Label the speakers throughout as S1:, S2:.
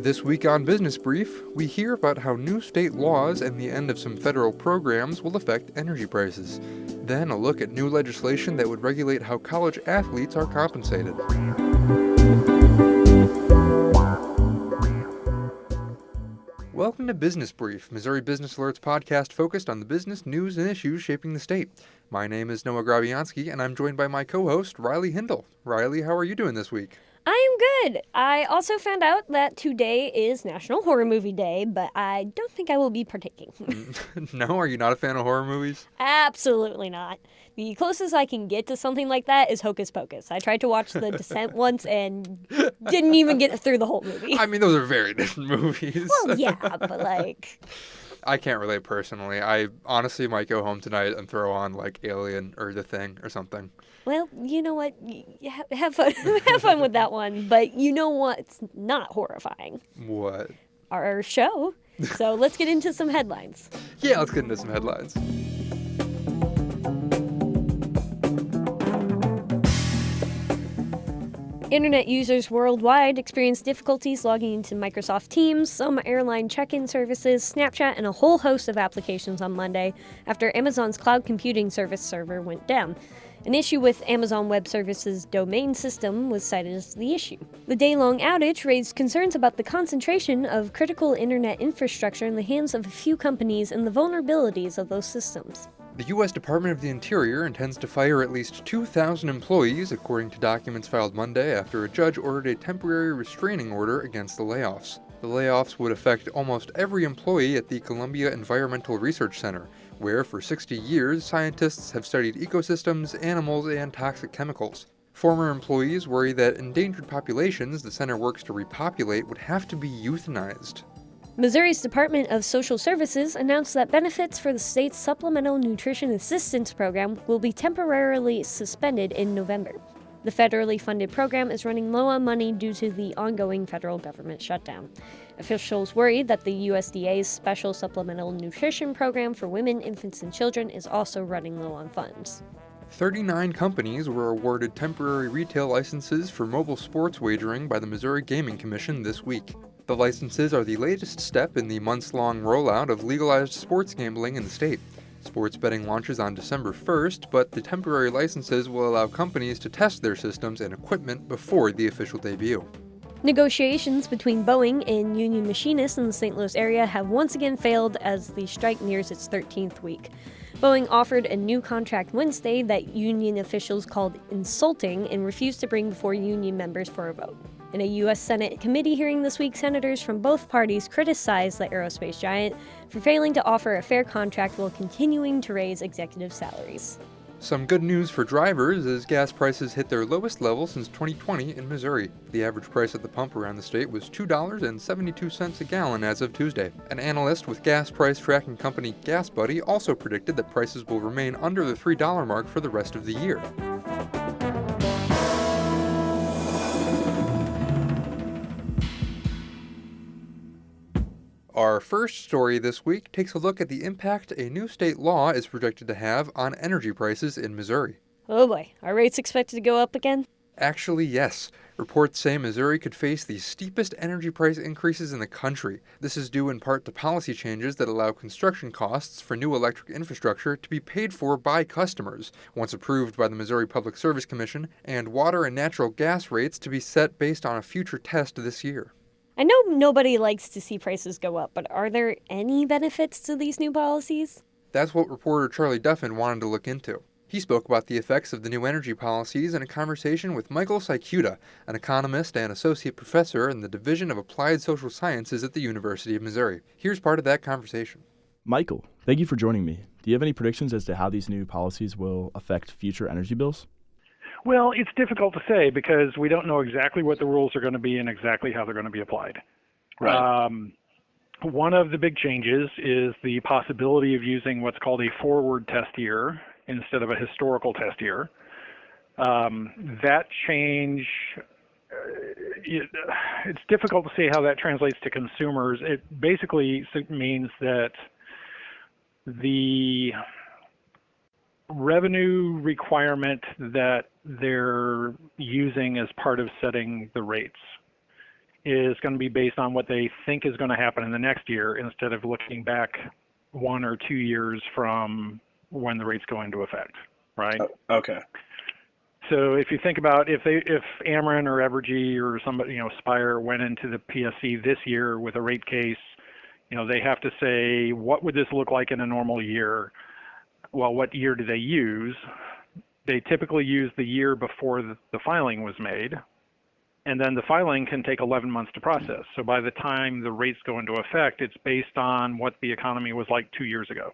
S1: This week on Business Brief, we hear about how new state laws and the end of some federal programs will affect energy prices. Then a look at new legislation that would regulate how college athletes are compensated. Welcome to Business Brief, Missouri Business Alert's podcast focused on the business news and issues shaping the state. My name is Noah Grabianski, and I'm joined by my co-host, Riley Hindle. Riley, how are you doing this week?
S2: I am good. I also found out that today is National Horror Movie Day, but I don't think I will be partaking.
S1: No? Are you not a fan of horror movies?
S2: Absolutely not. The closest I can get to something like that is Hocus Pocus. I tried to watch The Descent once and didn't even get through the whole movie.
S1: I mean, those are very different movies.
S2: Well, yeah, but
S1: I can't relate personally. I honestly might go home tonight and throw on, Alien or The Thing or something.
S2: Well, you know what? Have fun. Have fun with that one. But you know what's not horrifying?
S1: What?
S2: Our show. So let's get into some headlines.
S1: Yeah, let's get into some headlines.
S2: Internet users worldwide experienced difficulties logging into Microsoft Teams, some airline check-in services, Snapchat, and a whole host of applications on Monday after Amazon's cloud computing service server went down. An issue with Amazon Web Services' domain system was cited as the issue. The day-long outage raised concerns about the concentration of critical internet infrastructure in the hands of a few companies and the vulnerabilities of those systems.
S1: The U.S. Department of the Interior intends to fire at least 2,000 employees, according to documents filed Monday after a judge ordered a temporary restraining order against the layoffs. The layoffs would affect almost every employee at the Columbia Environmental Research Center, where for 60 years scientists have studied ecosystems, animals, and toxic chemicals. Former employees worry that endangered populations the center works to repopulate would have to be euthanized.
S2: Missouri's Department of Social Services announced that benefits for the state's Supplemental Nutrition Assistance Program will be temporarily suspended in November. The federally funded program is running low on money due to the ongoing federal government shutdown. Officials worry that the USDA's Special Supplemental Nutrition Program for women, infants, and children is also running low on funds.
S1: 39 companies were awarded temporary retail licenses for mobile sports wagering by the Missouri Gaming Commission this week. The licenses are the latest step in the months-long rollout of legalized sports gambling in the state. Sports betting launches on December 1st, but the temporary licenses will allow companies to test their systems and equipment before the official debut.
S2: Negotiations between Boeing and union machinists in the St. Louis area have once again failed as the strike nears its 13th week. Boeing offered a new contract Wednesday that union officials called insulting and refused to bring before union members for a vote. In a U.S. Senate committee hearing this week, senators from both parties criticized the aerospace giant for failing to offer a fair contract while continuing to raise executive salaries.
S1: Some good news for drivers as gas prices hit their lowest level since 2020 in Missouri. The average price at the pump around the state was $2.72 a gallon as of Tuesday. An analyst with gas price tracking company GasBuddy also predicted that prices will remain under the $3 mark for the rest of the year. Our first story this week takes a look at the impact a new state law is projected to have on energy prices in Missouri.
S2: Oh boy, are rates expected to go up again?
S1: Actually, yes. Reports say Missouri could face the steepest energy price increases in the country. This is due in part to policy changes that allow construction costs for new electric infrastructure to be paid for by customers, once approved by the Missouri Public Service Commission, and water and natural gas rates to be set based on a future test this year.
S2: I know nobody likes to see prices go up, but are there any benefits to these new policies?
S1: That's what reporter Charlie Duffin wanted to look into. He spoke about the effects of the new energy policies in a conversation with Michael Sykuta, an economist and associate professor in the Division of Applied Social Sciences at the University of Missouri. Here's part of that conversation.
S3: Michael, thank you for joining me. Do you have any predictions as to how these new policies will affect future energy bills?
S4: Well, it's difficult to say because we don't know exactly what the rules are going to be and exactly how they're going to be applied.
S3: Right.
S4: One of the big changes is the possibility of using what's called a forward test year instead of a historical test year. That change, it's difficult to see how that translates to consumers. It basically means that the revenue requirement that they're using as part of setting the rates is going to be based on what they think is going to happen in the next year instead of looking back 1 or 2 years from when the rates go into effect, right?
S5: Okay.
S4: So if you think about if Ameren or Evergy or somebody, Spire went into the PSC this year with a rate case, they have to say, what would this look like in a normal year? Well, what year do they use? They typically use the year before the filing was made, and then the filing can take 11 months to process. So by the time the rates go into effect, it's based on what the economy was like 2 years ago,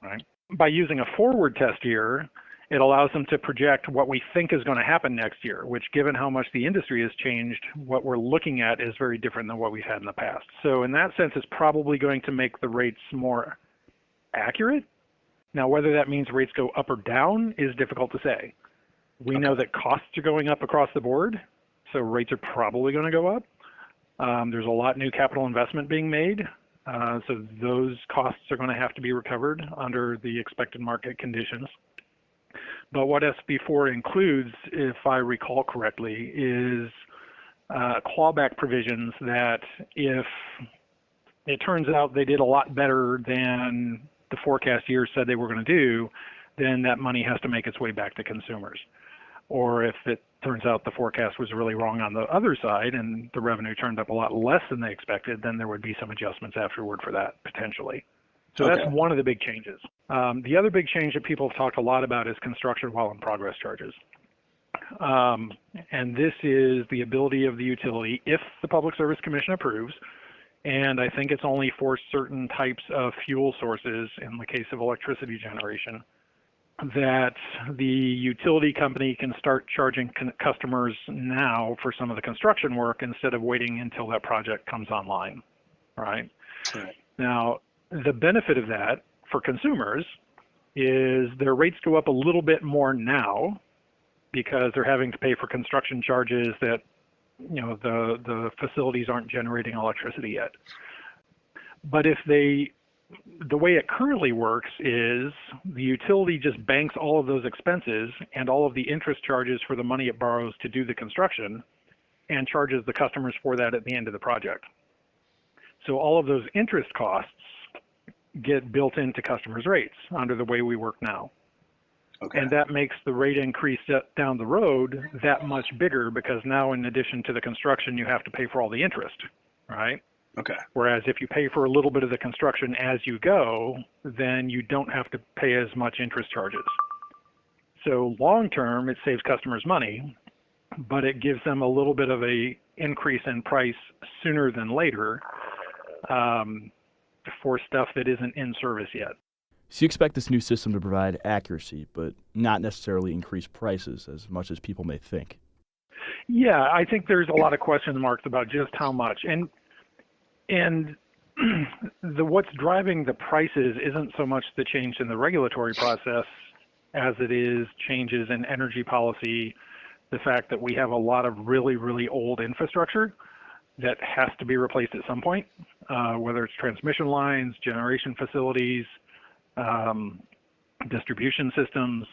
S4: right? By using a forward test year, it allows them to project what we think is going to happen next year, which, given how much the industry has changed, what we're looking at is very different than what we've had in the past. So in that sense, it's probably going to make the rates more accurate. Now, whether that means rates go up or down is difficult to say. We know that costs are going up across the board, so rates are probably going to go up. There's a lot new capital investment being made, so those costs are going to have to be recovered under the expected market conditions. But what SB4 includes, if I recall correctly, is clawback provisions that if it turns out they did a lot better than the forecast year said they were going to do, then that money has to make its way back to consumers. Or if it turns out the forecast was really wrong on the other side and the revenue turned up a lot less than they expected, then there would be some adjustments afterward for that, potentially. So that's one of the big changes. The other big change that people have talked a lot about is construction while in progress charges. And this is the ability of the utility, if the Public Service Commission approves, and I think it's only for certain types of fuel sources in the case of electricity generation, that the utility company can start charging customers now for some of the construction work instead of waiting until that project comes online, right? Now, the benefit of that for consumers is their rates go up a little bit more now because they're having to pay for construction charges that, the facilities aren't generating electricity yet. But the way it currently works is the utility just banks all of those expenses and all of the interest charges for the money it borrows to do the construction and charges the customers for that at the end of the project. So all of those interest costs get built into customers' rates under the way we work now. And that makes the rate increase down the road that much bigger because now, in addition to the construction, you have to pay for all the interest, right? Whereas if you pay for a little bit of the construction as you go, then you don't have to pay as much interest charges. So long term, it saves customers money, but it gives them a little bit of a increase in price sooner than later for stuff that isn't in service yet.
S3: So you expect this new system to provide accuracy, but not necessarily increase prices as much as people may think.
S4: Yeah, I think there's a lot of question marks about just how much. And what's driving the prices isn't so much the change in the regulatory process as it is changes in energy policy, the fact that we have a lot of really, really old infrastructure that has to be replaced at some point, whether it's transmission lines, generation facilities, distribution systems,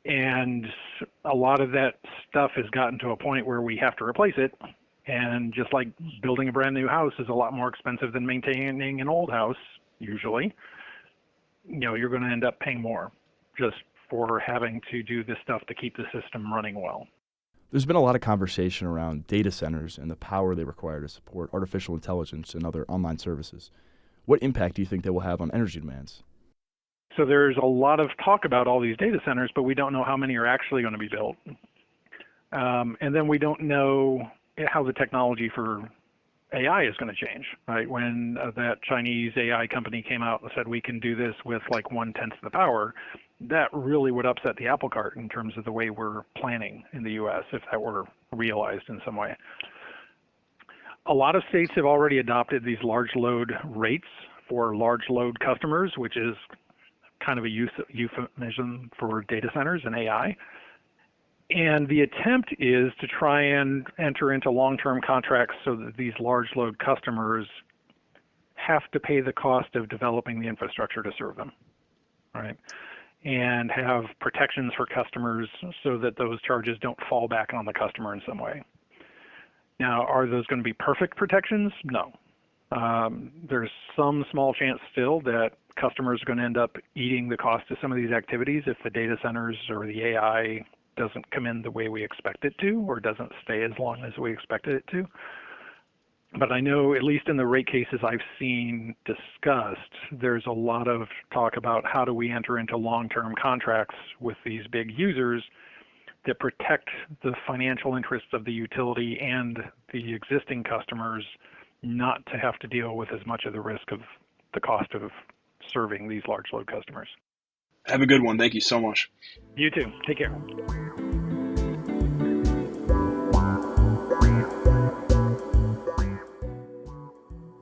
S4: and a lot of that stuff has gotten to a point where we have to replace it. And just like building a brand new house is a lot more expensive than maintaining an old house, usually, you're going to end up paying more just for having to do this stuff to keep the system running well.
S3: There's been a lot of conversation around data centers and the power they require to support artificial intelligence and other online services. What impact do you think they will have on energy demands?
S4: So there's a lot of talk about all these data centers, but we don't know how many are actually going to be built. And then we don't know how the technology for AI is going to change, right? When that Chinese AI company came out and said we can do this with like 1/10 of the power, that really would upset the apple cart in terms of the way we're planning in the U.S. if that were realized in some way. A lot of states have already adopted these large load rates for large load customers, which is kind of a euphemism for data centers and AI. And the attempt is to try and enter into long-term contracts so that these large load customers have to pay the cost of developing the infrastructure to serve them, right? And have protections for customers so that those charges don't fall back on the customer in some way. Now, are those going to be perfect protections? No. There's some small chance still that customers are going to end up eating the cost of some of these activities if the data centers or the AI doesn't come in the way we expect it to, or doesn't stay as long as we expected it to. But I know, at least in the rate cases I've seen discussed, there's a lot of talk about how do we enter into long-term contracts with these big users that protect the financial interests of the utility and the existing customers, not to have to deal with as much of the risk of the cost of serving these large load customers.
S5: Have a good one. Thank you so much.
S4: You too. Take care.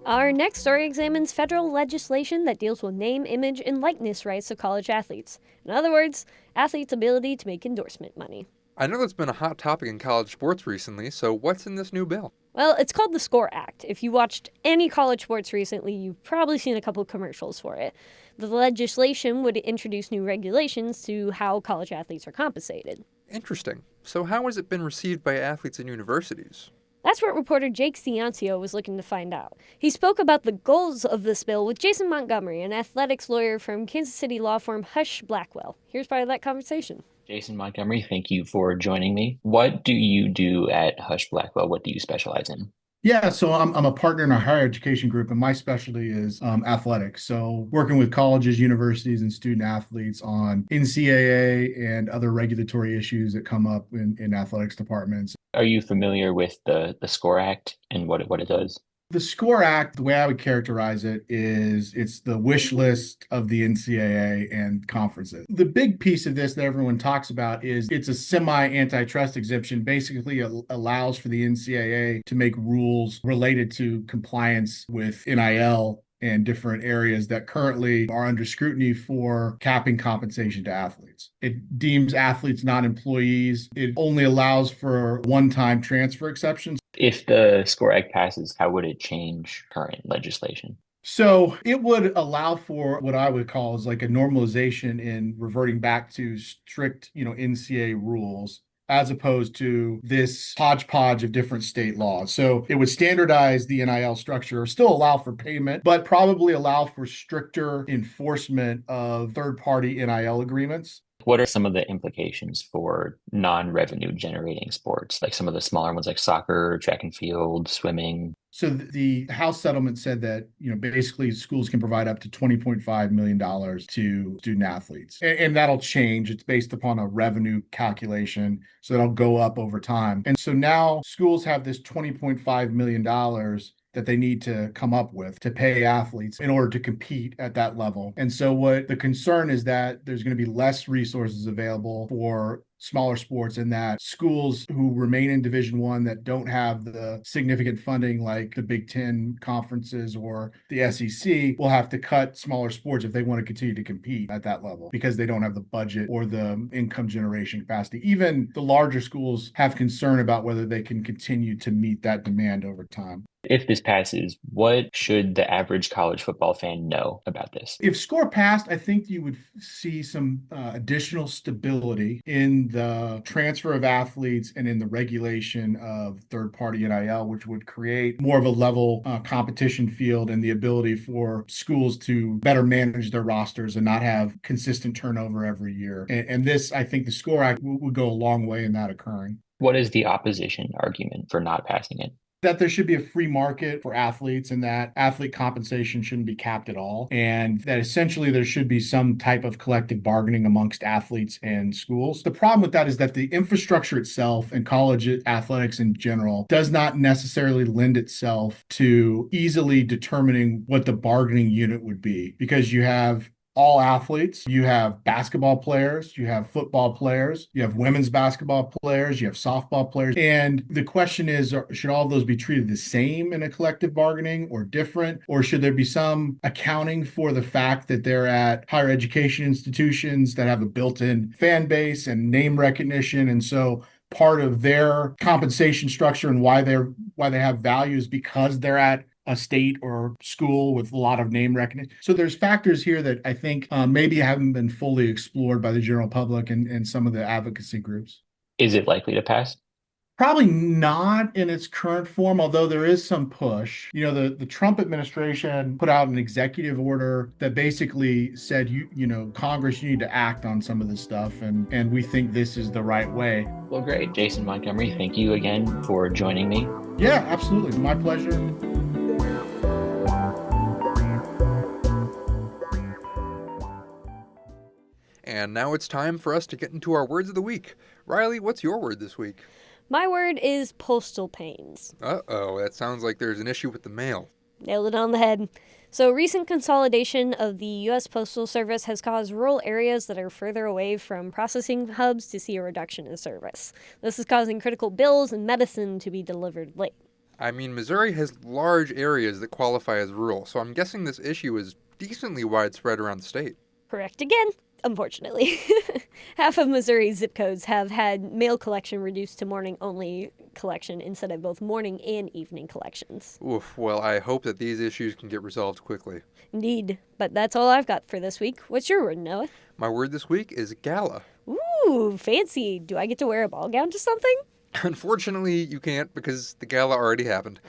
S2: Our next story examines federal legislation that deals with name, image, and likeness rights of college athletes. In other words, athletes' ability to make endorsement money.
S1: I know that's been a hot topic in college sports recently, so what's in this new bill?
S2: Well, it's called the SCORE Act. If you watched any college sports recently, you've probably seen a couple commercials for it. The legislation would introduce new regulations to how college athletes are compensated.
S1: Interesting. So how has it been received by athletes and universities?
S2: That's what reporter Jake Ciancio was looking to find out. He spoke about the goals of this bill with Jason Montgomery, an athletics lawyer from Kansas City law firm Hush Blackwell. Here's part of that conversation.
S6: Jason Montgomery, thank you for joining me. What do you do at Hush Blackwell? What do you specialize in?
S7: Yeah, so I'm a partner in a higher education group, and my specialty is athletics. So working with colleges, universities, and student athletes on NCAA and other regulatory issues that come up in athletics departments.
S6: Are you familiar with the SCORE Act and what it does?
S7: The SCORE Act, the way I would characterize it is it's the wish list of the NCAA and conferences. The big piece of this that everyone talks about is it's a semi-antitrust exemption. Basically, it allows for the NCAA to make rules related to compliance with NIL and different areas that currently are under scrutiny for capping compensation to athletes. It deems athletes not employees. It only allows for one-time transfer exceptions.
S6: If the SCORE Act passes, how would it change current legislation?
S7: So it would allow for what I would call is like a normalization in reverting back to strict, NCAA rules, as opposed to this hodgepodge of different state laws. So it would standardize the NIL structure, still allow for payment, but probably allow for stricter enforcement of third-party NIL agreements.
S6: What are some of the implications for non-revenue generating sports, like some of the smaller ones like soccer, track and field, swimming?
S7: So the House settlement said that, basically schools can provide up to $20.5 million to student athletes. And that'll change. It's based upon a revenue calculation. So that'll go up over time. And so now schools have this $20.5 million that they need to come up with to pay athletes in order to compete at that level. And so what the concern is that there's going to be less resources available for smaller sports, in that schools who remain in Division I that don't have the significant funding like the Big Ten conferences or the SEC will have to cut smaller sports if they want to continue to compete at that level because they don't have the budget or the income generation capacity. Even the larger schools have concern about whether they can continue to meet that demand over time.
S6: If this passes, what should the average college football fan know about this?
S7: If SCORE passed, I think you would see some additional stability in the transfer of athletes and in the regulation of third-party NIL, which would create more of a level competition field and the ability for schools to better manage their rosters and not have consistent turnover every year. And this, I think the SCORE Act would go a long way in that occurring.
S6: What is the opposition argument for not passing it?
S7: That there should be a free market for athletes and that athlete compensation shouldn't be capped at all. And that essentially there should be some type of collective bargaining amongst athletes and schools. The problem with that is that the infrastructure itself and college athletics in general does not necessarily lend itself to easily determining what the bargaining unit would be, because you have all athletes, you have basketball players, you have football players, you have women's basketball players, you have softball players. And the question is, should all of those be treated the same in a collective bargaining or different? Or should there be some accounting for the fact that they're at higher education institutions that have a built-in fan base and name recognition? And so part of their compensation structure and why they have values because they're at a state or school with a lot of name recognition. So there's factors here that I think maybe haven't been fully explored by the general public and some of the advocacy groups.
S6: Is it likely to pass?
S7: Probably not in its current form, although there is some push. The Trump administration put out an executive order that basically said, Congress, you need to act on some of this stuff, and we think this is the right way.
S6: Well, great. Jason Montgomery, thank you again for joining me.
S7: Yeah, absolutely. My pleasure.
S1: And now it's time for us to get into our words of the week. Riley, what's your word this week?
S2: My word is postal pains.
S1: Uh-oh, that sounds like there's an issue with the mail.
S2: Nailed it on the head. So, recent consolidation of the U.S. Postal Service has caused rural areas that are further away from processing hubs to see a reduction in service. This is causing critical bills and medicine to be delivered late.
S1: I mean, Missouri has large areas that qualify as rural, so I'm guessing this issue is decently widespread around the state.
S2: Correct again, unfortunately. Half of Missouri's zip codes have had mail collection reduced to morning-only collection instead of both morning and evening collections.
S1: Oof, well, I hope that these issues can get resolved quickly.
S2: Indeed, but that's all I've got for this week. What's your word, Noah?
S1: My word this week is gala.
S2: Ooh, fancy. Do I get to wear a ball gown to something?
S1: Unfortunately, you can't because the gala already happened.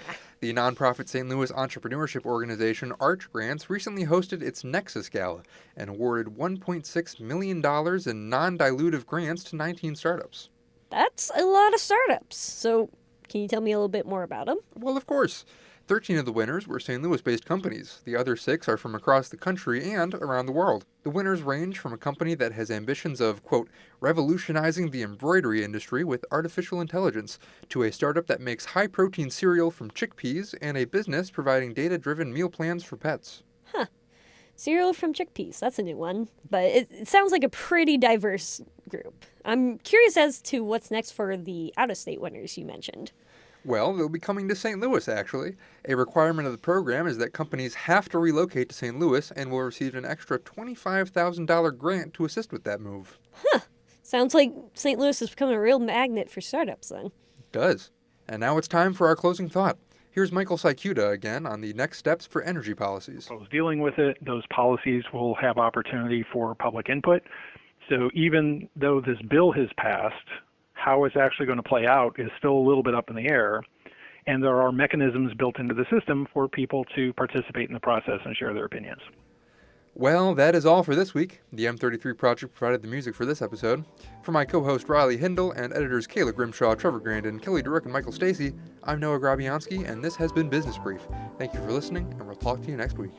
S1: The nonprofit St. Louis entrepreneurship organization Arch Grants recently hosted its Nexus Gala and awarded $1.6 million in non-dilutive grants to 19 startups.
S2: That's a lot of startups. So, can you tell me a little bit more about them?
S1: Well, of course. 13 of the winners were St. Louis-based companies. The other 6 are from across the country and around the world. The winners range from a company that has ambitions of, quote, revolutionizing the embroidery industry with artificial intelligence, to a startup that makes high-protein cereal from chickpeas, and a business providing data-driven meal plans for pets.
S2: Huh. Cereal from chickpeas. That's a new one. But it sounds like a pretty diverse group. I'm curious as to what's next for the out-of-state winners you mentioned.
S1: Well, they'll be coming to St. Louis, actually. A requirement of the program is that companies have to relocate to St. Louis and will receive an extra $25,000 grant to assist with that move.
S2: Huh. Sounds like St. Louis is becoming a real magnet for startups then.
S1: It does. And now it's time for our closing thought. Here's Michael Sykuta again on the next steps for energy policies.
S4: So dealing with it, those policies will have opportunity for public input. So even though this bill has passed, how it's actually going to play out is still a little bit up in the air. And there are mechanisms built into the system for people to participate in the process and share their opinions.
S1: Well, that is all for this week. The M33 Project provided the music for this episode. For my co-host Riley Hindle and editors Kayla Grimshaw, Trevor Grandin, Kelly Durek, and Michael Stacy, I'm Noah Grabianski, and this has been Business Brief. Thank you for listening, and we'll talk to you next week.